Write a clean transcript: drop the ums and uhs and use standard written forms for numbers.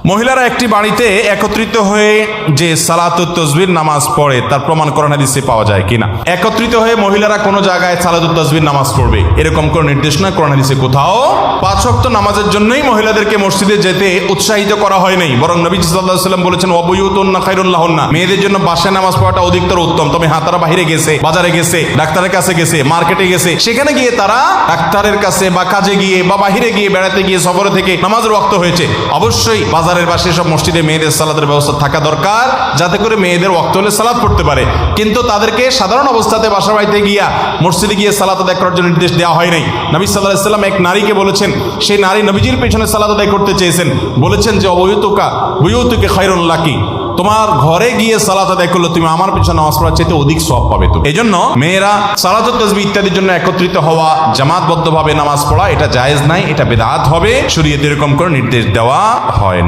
মহিলারা একটি বাড়িতে একত্রিত হয়ে যে সালাতুত তাসবিহ নামাজ পড়ে তার প্রমাণ কোরআন হাদিসে পাওয়া যায় কিনা? একত্রিত হয়ে মহিলারা কোনো জায়গায় সালাতুত তাসবিহ নামাজ পড়বে এরকম কোনো নির্দেশনা কোরআন হাদিসে কোথাও 5 ওয়াক্ত নামাজের জন্যই মহিলাদেরকে মসজিদে যেতে উৎসাহিত করা হয় নাই, বরং নবী সাল্লাল্লাহু আলাইহি ওয়াসাল্লাম বলেছেন ওয়াবুয়ুতুন্না খায়রুল লাহুন্না, মেয়েদের জন্য বাসায় নামাজ পড়াটা অধিকতর উত্তম। তবে হ্যাঁ, তারা বাইরে গেছে, বাজারে গেছে, ডাক্তারের কাছে গেছে, মার্কেটে গেছে, সেখানে গিয়ে তারা ডাক্তারের কাছে বা কাজে গিয়ে বা বাহিরে গিয়ে বেড়াতে গিয়ে সফরে থেকে নামাজের ওয়াক্ত হয়েছে। অবশ্যই বাজারের পাশে সব মসজিদে মেয়েদের সালাতের ব্যবস্থা থাকা দরকার, যাতে করে মেয়েদের ওয়াক্ত হলে সালাত পড়তে পারে। কিন্তু তাদেরকে সাধারণ অবস্থাতে বাসা বাড়িতে গিয়া মসজিদে গিয়ে সালাত আদায় করার জন্য নির্দেশ দেওয়া হয় নাই। নবী সাল্লাল্লাহু আলাইহি ওয়াসাল্লাম এক নারীকে বলেছেন, সেই নারী নবীজির পেছনে সালাত আদায় করতে চেয়েছেন, বলেছেন যে বুয়ুতুকা খায়রুল লাকি, তোমার ঘরে গিয়ে সালাত আদায় করলে তুমি আমার পিছনে নামাজ পড়ার চাইতে অধিক সওয়াব পাবে। তো এজন্য মেয়েরা সালাতুত তাসবিহ ইত্যাদির জন্য একত্রিত হওয়া, জামাতবদ্ধভাবে নামাজ পড়া এটা জায়েজ নাই, এটা বিদআত হবে। শরীয়তে এরকম করে নির্দেশ দেওয়া হয় না।